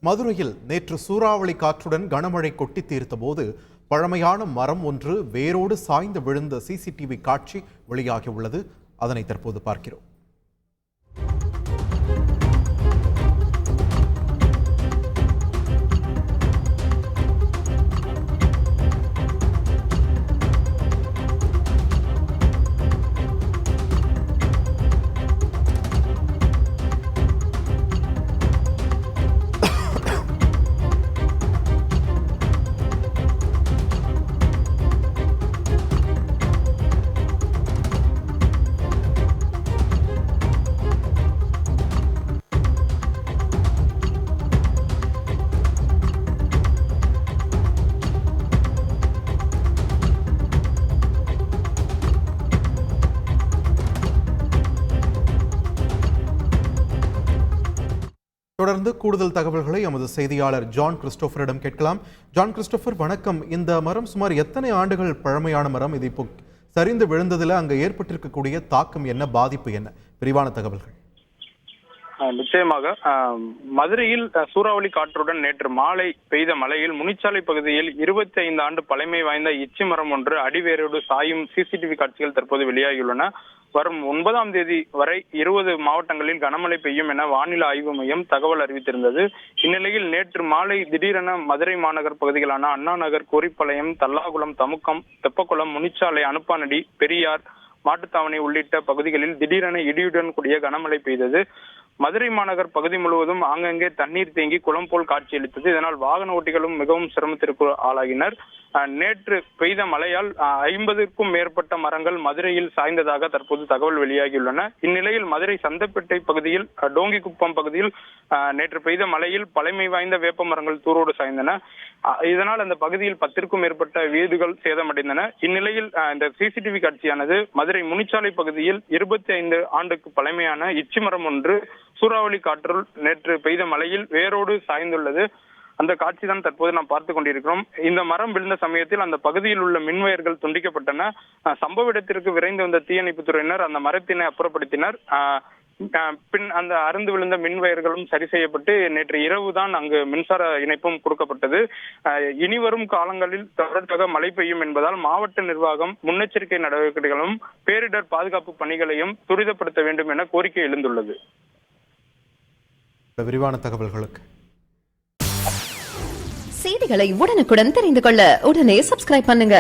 மதுரையில் நேற்று சூறாவளி காற்றுடன் கனமழை கொட்டி தீர்த்த போது பழமையான மரம் ஒன்று வேரோடு சாய்ந்து விழுந்த சிசிடிவி காட்சி வெளியாகியுள்ளது. அதனை தற்போது பார்க்கிறோம். தொடர்ந்து கூடுதல் தகவல்களை எமது செய்தியாளர் ஜான் கிறிஸ்டோபரிடம் கேட்கலாம். ஜான் கிறிஸ்டோபர், வணக்கம். இந்த மரம் சுமார் எத்தனை ஆண்டுகள் பழமையான மரம்? இது இப்போ சரிந்து விழுந்ததில் அங்கே ஏற்பட்டிருக்கக்கூடிய தாக்கம் என்ன, பாதிப்பு என்ன? விரிவான தகவல்கள். நிச்சயமாக மதுரையில் சூறாவளி காற்றுடன் நேற்று மாலை பெய்த மழையில் முனிச்சாலை பகுதியில் 25 ஆண்டு பழமை வாய்ந்த இச்சி மரம் ஒன்று அடிவேரோடு சாயும் சிசிடிவி காட்சிகள் தற்போது வெளியாகியுள்ளன. வரும் 9ஆம் தேதி வரை 20 மாவட்டங்களில் கனமழை பெய்யும் என வானிலை ஆய்வு மையம் தகவல் அறிவித்திருந்தது. இந்நிலையில் நேற்று மாலை திடீரென மதுரை மாநகர் பகுதிகளான அண்ணா நகர், கோரிப்பாளையம், தல்லாகுளம், தமுக்கம், தெப்பக்குளம், முனிச்சாலை, அனுப்பானடி, பெரியார், மாட்டுத்தாவணி உள்ளிட்ட பகுதிகளில் திடீரென இடியுடன் கூடிய கனமழை பெய்தது. மதுரை மாநகர் பகுதி முழுவதும் ஆங்கங்கே தண்ணீர் தேங்கி குளம் போல் காட்சியளித்தது. இதனால் வாகன ஓட்டிகளும் மிகவும் சிரமத்திற்கு ஆளாகினர். நேற்று பெய்த மழையால் 50க்கும் மேற்பட்ட மரங்கள் மதுரையில் சாய்ந்ததாக தற்போது தகவல் வெளியாகியுள்ளன. இந்நிலையில் மதுரை சந்தப்பேட்டை பகுதியில் டோங்கிக்குப்பம் பகுதியில் நேற்று பெய்த மழையில் பழமை வாய்ந்த வேப்ப மரங்கள் தூரோடு சாய்ந்தன. இதனால் அந்த பகுதியில் 10க்கும் மேற்பட்ட வீடுகள் சேதமடைந்தன. இந்நிலையில் இந்த சிசிடிவி காட்சியானது மதுரை முனிச்சாலை பகுதியில் 25 ஆண்டுக்கு பழமையான இச்சி மரம் ஒன்று சூறாவளி காற்றுள் நேற்று பெய்த மழையில் வேரோடு சாய்ந்துள்ளது. அந்த காட்சி தான் தற்போது நாம் பார்த்துக் கொண்டிருக்கிறோம். இந்த மரம் விழுந்த சமயத்தில் அந்த பகுதியில் உள்ள மின்வயர்கள் துண்டிக்கப்பட்டன. சம்பவ இடத்திற்கு விரைந்து வந்த தீயணைப்பு துறையினர் அந்த மரத்தினை அப்புறப்படுத்தினர். பின் அந்த அருந்து விழுந்த மின்வயர்களும் சரி செய்யப்பட்டு நேற்று இரவு தான் அங்கு மின்சார இணைப்பும் கொடுக்கப்பட்டது. இனிவரும் காலங்களில் தொடர்ச்சியாக மழை பெய்யும் என்பதால் மாவட்ட நிர்வாகம் முன்னெச்சரிக்கை நடவடிக்கைகளும் பேரிடர் பாதுகாப்பு பணிகளையும் துரிதப்படுத்த வேண்டும் என கோரிக்கை எழுந்துள்ளது. விரிவான தகவல்களுக்கு செய்திகளை உடனுக்குடன் தெரிந்து கொள்ள உடனே சப்ஸ்கிரைப் பண்ணுங்க.